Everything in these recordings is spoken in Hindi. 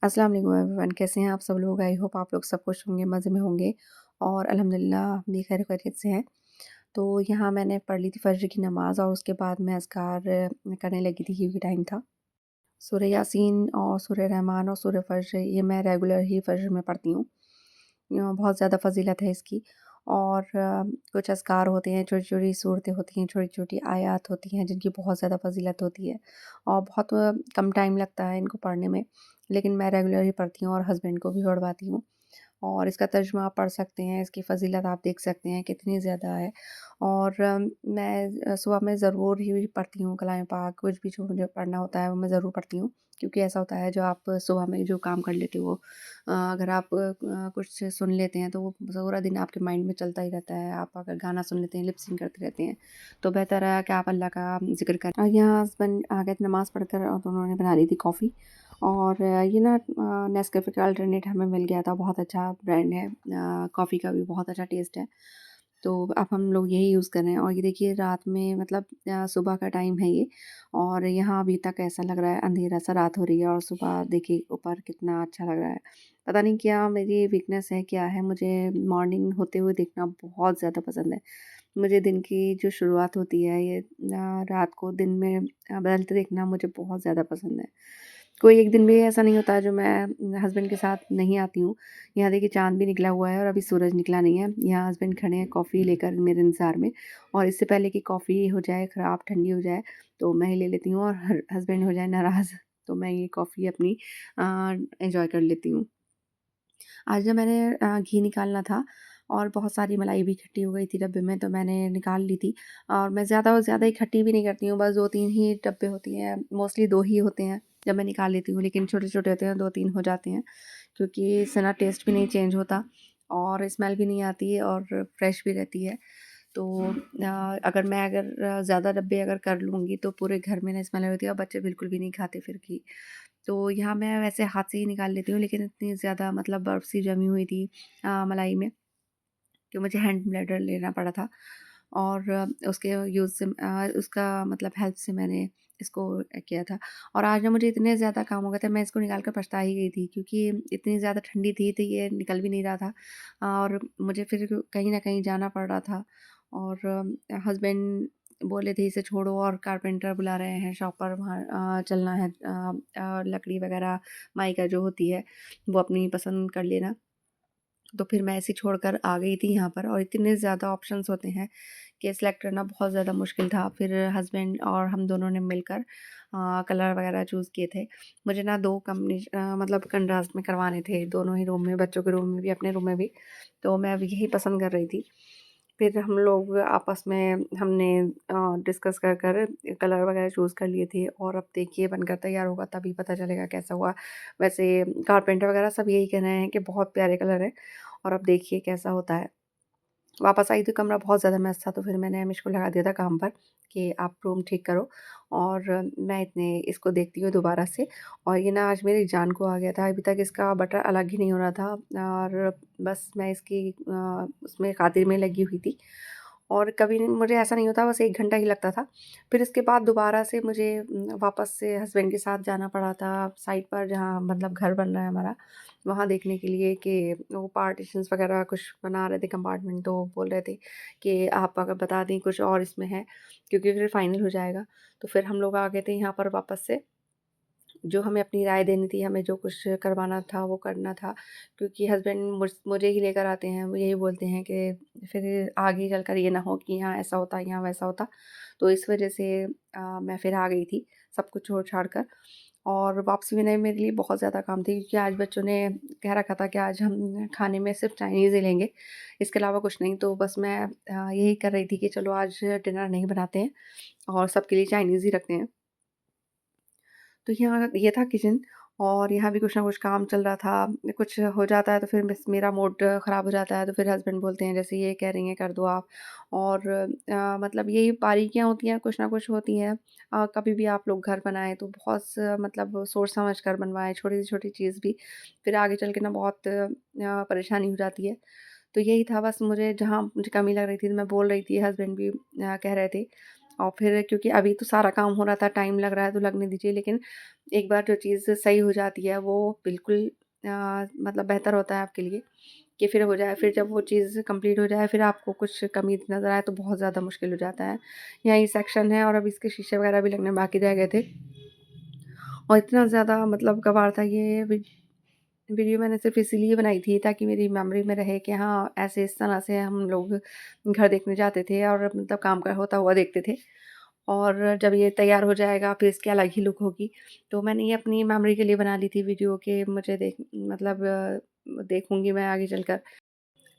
अस्सलाम वालेकुम एवरीवन, कैसे हैं आप सब लोग? आई होप आप लोग सब खुश होंगे, मज़े में होंगे और अल्हम्दुलिल्लाह हम भी खैर खैरियत से हैं। तो यहाँ मैंने पढ़ ली थी फ़जर की नमाज़ और उसके बाद मैं अज़कार करने लगी थी क्योंकि टाइम था। सूरह यासीन और सूरह रहमान और सूरह फ़जर ये मैं रेगुलर ही फ़जर में पढ़ती हूँ। बहुत ज़्यादा फ़ज़ीलत है इसकी और कुछ अज़कार होते हैं, छोटी-छोटी सूरतें होती हैं, छोटी-छोटी आयत होती हैं जिनकी बहुत ज़्यादा फ़ज़ीलत होती है और बहुत कम टाइम लगता है इनको पढ़ने में। लेकिन मैं रेगुलर ही पढ़ती हूँ और हस्बैंड को भी पढ़वाती हूँ। और इसका तर्जुमा आप पढ़ सकते हैं, इसकी फ़ज़ीलत आप देख सकते हैं कितनी ज़्यादा है। और मैं सुबह में ज़रूर ही पढ़ती हूँ कलाम पाक, कुछ भी जो मुझे पढ़ना होता है वो मैं ज़रूर पढ़ती हूँ। क्योंकि ऐसा होता है जो आप सुबह में जो काम कर लेते हो अगर आप कुछ सुन लेते हैं तो वो पूरा दिन आपके माइंड में चलता ही रहता है। आप अगर गाना सुन लेते हैं, लिप सिंक करते रहते हैं, तो बेहतर है कि आप अल्लाह का ज़िक्र करें। यहाँ हस्बैंड आ गए थे नमाज़ पढ़कर और तो उन्होंने बना ली थी कॉफ़ी और ये ना नेस्कैफ़े का अल्टरनेट हमें मिल गया था, बहुत अच्छा ब्रांड है कॉफ़ी का भी बहुत अच्छा टेस्ट है। तो अब हम लोग यही यूज़ कर रहे हैं और ये देखिए रात में मतलब सुबह का टाइम है ये और यहाँ अभी तक ऐसा लग रहा है अंधेरा सा रात हो रही है और सुबह देखिए ऊपर कितना अच्छा लग रहा है। पता नहीं क्या मेरी वीकनेस है, क्या है, मुझे मॉर्निंग होते हुए देखना बहुत ज़्यादा पसंद है। मुझे दिन की जो शुरुआत होती है ये रात को दिन में बदलते देखना मुझे बहुत ज़्यादा पसंद है। कोई एक दिन भी ऐसा नहीं होता है जो मैं हस्बैंड के साथ नहीं आती हूँ। यहाँ देखिए चाँद भी निकला हुआ है और अभी सूरज निकला नहीं है। यहाँ हस्बैंड खड़े हैं कॉफ़ी लेकर मेरे इंतज़ार में और इससे पहले कि कॉफ़ी हो जाए ख़राब, ठंडी हो जाए तो मैं ही ले लेती हूँ और हस्बैंड हो जाए नाराज़ तो मैं ये कॉफ़ी अपनी एन्जॉय कर लेती हूँ। आज ना मैंने घी निकालना था और बहुत सारी मलाई भी इकट्ठी हो गई थी डब्बे में तो मैंने निकाल ली थी और मैं ज़्यादा इकट्ठी भी नहीं करती हूँ, बस 2-3 ही डब्बे होती हैं, मोस्टली 2 ही होते हैं जब मैं निकाल लेती हूँ, लेकिन छोटे-छोटे होते हैं 2-3 हो जाते हैं क्योंकि इससे ना टेस्ट भी नहीं चेंज होता और स्मेल भी नहीं आती और फ्रेश भी रहती है। तो अगर ज़्यादा डब्बे अगर कर लूँगी तो पूरे घर में ना स्मेल होती है और बच्चे बिल्कुल भी नहीं खाते फिर घी। तो यहाँ मैं वैसे हाथ से ही निकाल लेती हूँ लेकिन इतनी ज़्यादा मतलब बर्फ़ सी जमी हुई थी मलाई में कि मुझे हैंड ब्लेंडर लेना पड़ा था और उसके यूज़ से उसका मतलब हेल्प से मैंने इसको किया था और आज ना मुझे इतने ज़्यादा काम हो गए थे मैं इसको निकाल कर पछता ही गई थी क्योंकि इतनी ज़्यादा ठंडी थी तो ये निकल भी नहीं रहा था और मुझे फिर कहीं न कहीं जाना पड़ रहा था और हस्बैंड बोले थे इसे छोड़ो और कारपेंटर बुला रहे हैं शॉप पर वहाँ चलना है लकड़ी वगैरह माइका जो होती है वो अपनी पसंद कर लेना। तो फिर मैं ऐसे ही छोड़कर आ गई थी यहाँ पर और इतने ज़्यादा ऑप्शंस होते हैं कि सेलेक्ट करना बहुत ज़्यादा मुश्किल था। फिर हस्बैंड और हम दोनों ने मिलकर कलर वगैरह चूज़ किए थे। मुझे ना 2 मतलब कंट्रास्ट में करवाने थे, दोनों ही रूम में, बच्चों के रूम में भी, अपने रूम में भी। तो मैं अब यही पसंद कर रही थी। फिर हम लोग आपस में हमने डिस्कस कर कलर वगैरह चूज़ कर लिए थे और अब देखिए बनकर तैयार होगा तभी पता चलेगा कैसा हुआ। वैसे कारपेंटर वगैरह सब यही कह रहे हैं कि बहुत प्यारे कलर हैं और अब देखिए कैसा होता है। वापस आई तो कमरा बहुत ज़्यादा मेस था तो फिर मैंने अमिश को लगा दिया था काम पर कि आप रूम ठीक करो और मैं इतने इसको देखती हूँ दोबारा से और ये ना आज मेरी जान को आ गया था। अभी तक इसका बटन अलग ही नहीं हो रहा था और बस मैं इसकी उसमें खातिर में लगी हुई थी और कभी नहीं मुझे ऐसा नहीं होता बस 1 घंटा ही लगता था। फिर इसके बाद दोबारा से मुझे वापस से हस्बैंड के साथ जाना पड़ा था साइट पर जहाँ मतलब घर बन रहा है हमारा, वहाँ देखने के लिए कि वो पार्टीशंस वगैरह कुछ बना रहे थे कंपार्टमेंट तो बोल रहे थे कि आप अगर बता दें कुछ और इसमें है क्योंकि फिर फाइनल हो जाएगा। तो फिर हम लोग आ गए थे यहाँ पर वापस से जो हमें अपनी राय देनी थी, हमें जो कुछ करवाना था, वो करना था क्योंकि हस्बैंड मुझे ही लेकर आते हैं। वो यही बोलते हैं कि फिर आगे चलकर ये ना हो कि यहाँ ऐसा होता, यहाँ वैसा होता। तो इस वज़ह से मैं फिर आ गई थी, सब कुछ छोड़-छाड़ कर और वापसी में ना मेरे लिए बहुत ज़्यादा काम थी क्योंकि आज बच्चों ने कह रखा था कि आज हम खाने में सिर्फ़ चाइनीज़ ही लेंगे, इसके अलावा कुछ नहीं। तो बस मैं यही कर रही थी कि चलो आज डिनर नहीं बनाते हैं और सबके लिए चाइनीज़ ही रखते हैं। तो यहाँ ये था किचन और यहाँ भी कुछ ना कुछ काम चल रहा था। कुछ हो जाता है तो फिर बस मेरा मूड ख़राब हो जाता है तो फिर हस्बैंड बोलते हैं जैसे ये कह रही हैं कर दो आप और मतलब यही बारीकियाँ होती हैं, कुछ ना कुछ होती हैं। कभी भी आप लोग घर बनाएँ तो बहुत मतलब सोच समझ कर बनवाएँ, छोटी से छोटी चीज़ भी फिर आगे चल के ना बहुत परेशानी हो जाती है। तो यही था बस मुझे जहाँ मुझे कमी लग रही थी तो मैं बोल रही थी, हस्बैंड भी कह रहे थे और फिर क्योंकि अभी तो सारा काम हो रहा था, टाइम लग रहा है तो लगने दीजिए, लेकिन एक बार जो चीज़ सही हो जाती है वो बिल्कुल मतलब बेहतर होता है आपके लिए कि फिर हो जाए। फिर जब वो चीज़ कंप्लीट हो जाए, फिर आपको कुछ कमी नज़र आए तो बहुत ज़्यादा मुश्किल हो जाता है। यहाँ ये सेक्शन है और अभी इसके शीशे वगैरह भी लगने बाकी रह गए थे और इतना ज़्यादा मतलब गँवार था ये वीडियो मैंने सिर्फ़ इसीलिए बनाई थी ताकि मेरी मेमोरी में रहे कि हाँ, ऐसे इस तरह से हम लोग घर देखने जाते थे और मतलब काम का होता हुआ देखते थे। और जब ये तैयार हो जाएगा फिर इसकी अलग ही लुक होगी। तो मैंने ये अपनी मेमोरी के लिए बना ली थी वीडियो कि मुझे मतलब देखूँगी मैं आगे चलकर।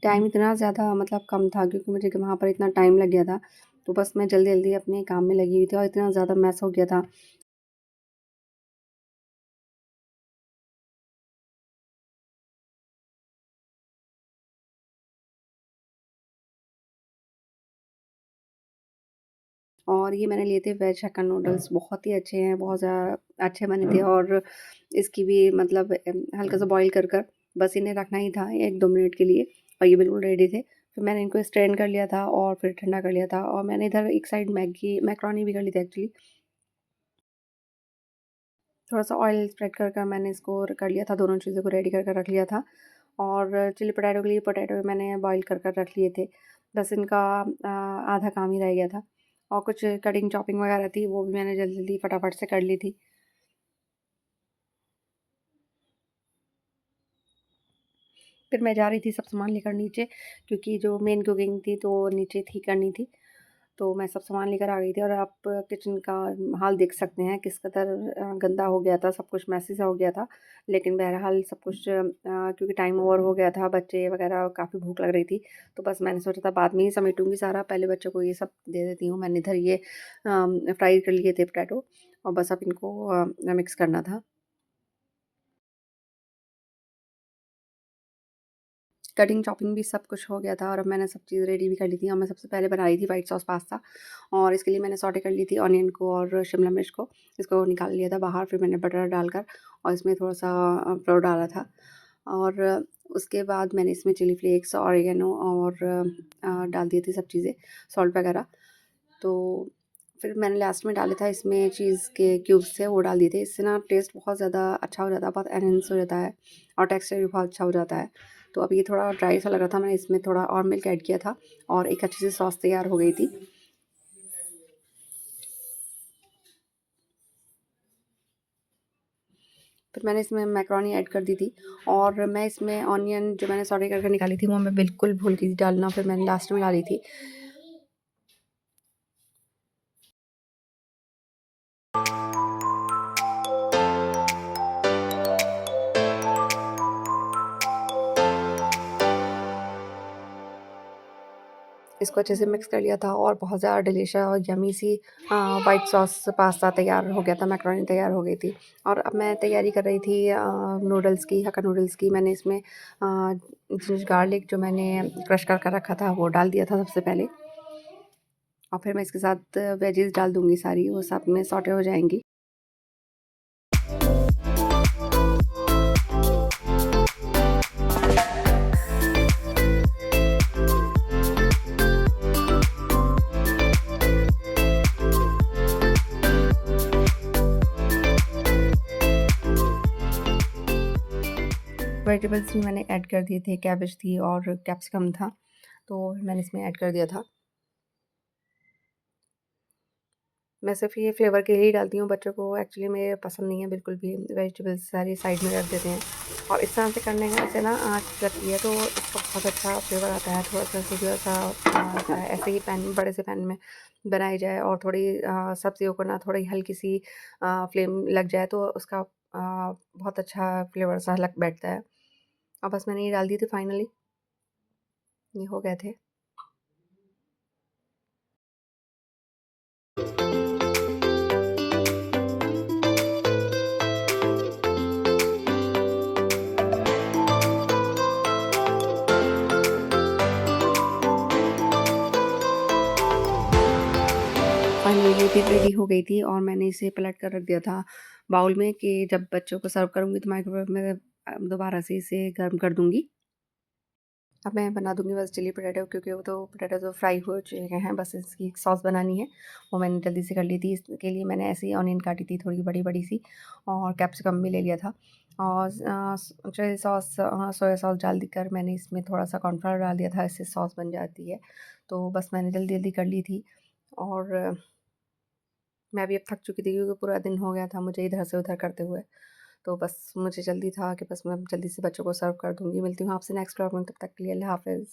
टाइम इतना ज़्यादा मतलब कम था क्योंकि मुझे वहाँ पर इतना टाइम लग गया था। तो बस मैं जल्दी-जल्दी अपने काम में लगी हुई थी और इतना ज़्यादा मेस हो गया था। और ये मैंने लिए थे वेज हक्का नूडल्स, बहुत ही अच्छे हैं, बहुत अच्छे बने थे और इसकी भी मतलब हल्का-सा बॉयल कर बस इन्हें रखना ही था 1-2 मिनट के लिए और ये बिल्कुल रेडी थे। फिर मैंने इनको स्ट्रेन कर लिया था और फिर ठंडा कर लिया था और मैंने इधर एक साइड मैकरोनी भी कर ली थी एक्चुअली। थोड़ा-सा ऑयल स्प्रेड कर मैंने इसको कर लिया था, दोनों चीज़ों को रेडी कर रख लिया था और चिली पोटैटो के लिए पोटैटो मैंने बॉयल कर रख लिए थे। बस इनका आधा काम ही रह गया था और कुछ कटिंग चॉपिंग वगैरह थी, वो भी मैंने जल्दी-जल्दी फटाफट से कर ली थी। फिर मैं जा रही थी सब सामान लेकर नीचे क्योंकि जो मेन कुकिंग थी तो नीचे थी करनी थी। तो मैं सब सामान लेकर आ गई थी और आप किचन का हाल देख सकते हैं किस कदर गंदा हो गया था, सब कुछ मेसी सा हो गया था। लेकिन बहरहाल सब कुछ क्योंकि टाइम ओवर हो गया था, बच्चे वगैरह काफ़ी भूख लग रही थी, तो बस मैंने सोचा था बाद में ही समेटूँगी सारा, पहले बच्चों को ये सब दे देती हूँ। मैंने इधर ये फ्राई कर लिए थे पोटैटो और बस अब इनको मिक्स करना था। कटिंग चॉपिंग भी सब कुछ हो गया था और अब मैंने सब चीज़ रेडी भी कर ली थी और मैं सबसे पहले बना रही थी व्हाइट सॉस पास्ता और इसके लिए मैंने सॉटे कर ली थी ऑनियन को और शिमला मिर्च को, इसको निकाल लिया था बाहर। फिर मैंने बटर डालकर और इसमें थोड़ा-सा फ्लोर डाला था और उसके बाद मैंने इसमें चिली फ्लेक्स, ऑरिगेनो और डाल दी थी सब चीज़ें, सॉल्ट वगैरह। तो फिर मैंने लास्ट में डाले था इसमें चीज़ के क्यूब्स थे, वो डाल दिए थे। इससे ना टेस्ट बहुत ज़्यादा अच्छा हो जाता है, बहुत एनहांस हो जाता है और टेक्सचर भी बहुत अच्छा हो जाता है। तो अब ये थोड़ा ड्राई सा लग रहा था, मैंने इसमें थोड़ा और मिल्क ऐड किया था और एक अच्छी सी सॉस तैयार हो गई थी। फिर मैंने इसमें मैकरोनी ऐड कर दी थी और मैं इसमें ऑनियन जो मैंने सॉटे करके निकाली थी, वो मैं बिल्कुल भूल गई थी डालना, फिर मैंने लास्ट में डाली थी। इसको अच्छे से मिक्स कर लिया था और बहुत ज़्यादा डिलीशियस और यम्मी सी व्हाइट सॉस पास्ता तैयार हो गया था, मैकरोनी तैयार हो गई थी। और अब मैं तैयारी कर रही थी नूडल्स की, हक्का नूडल्स की। मैंने इसमें जिंजर गार्लिक जो मैंने क्रश कर रखा था वो डाल दिया था सबसे पहले और फिर मैं इसके साथ वेजीज़ डाल दूँगी सारी, वो साथ में सॉटे हो जाएँगी। वेजिटेबल्स भी मैंने ऐड कर दिए थे, कैबेज थी और कैप्सिकम था, तो मैंने इसमें ऐड कर दिया था। मैं सिर्फ़ ये फ्लेवर के लिए ही डालती हूँ, बच्चों को एक्चुअली मेरे पसंद नहीं है बिल्कुल भी, वेजिटेबल्स सारी साइड में रख देते हैं और इस तरह से करने का से ना आँच लगती है तो इसका बहुत अच्छा फ्लेवर आता है। थोड़ा-सा थोड़ा-सा ऐसे ही पैन बड़े से पैन में बनाई जाए और थोड़ी सब्जियों को ना थोड़ी हल्की-सी फ्लेम लग जाए तो उसका बहुत अच्छा फ्लेवर सा लग बैठता है। और बस मैंने ये डाल दिए थे फाइनली, ये हो गए थे। फाइनली ये भी रेडी हो गई थी और मैंने इसे पलट कर रख दिया था बाउल में कि जब बच्चों को सर्व करूँगी तो माइक्रोवेव में दोबारा से इसे गर्म कर दूँगी। अब मैं बना दूँगी बस चिली पोटैटो, क्योंकि वो तो पोटैटो तो फ्राई हो चुके हैं, बस इसकी सॉस बनानी है। वो मैंने जल्दी से कर ली थी, इसके लिए मैंने ऐसे ही ऑनियन काटी थी थोड़ी बड़ी-बड़ी सी, और कैप्सिकम भी ले लिया था। और चिली सॉस, सोया सॉस डाल कर मैंने इसमें थोड़ा-सा कॉर्नफ्लोर डाल दिया था, इससे सॉस बन जाती है। तो बस मैंने जल्दी-जल्दी कर ली थी, और मैं भी अब थक चुकी थी क्योंकि पूरा दिन हो गया था मुझे इधर से उधर करते हुए। तो बस मुझे जल्दी था कि बस मैं जल्दी से बच्चों को सर्व कर दूँगी। मिलती हूँ आपसे नेक्स्ट व्लॉग में, तब तक के लिए अल्लाह हाफ़िज़।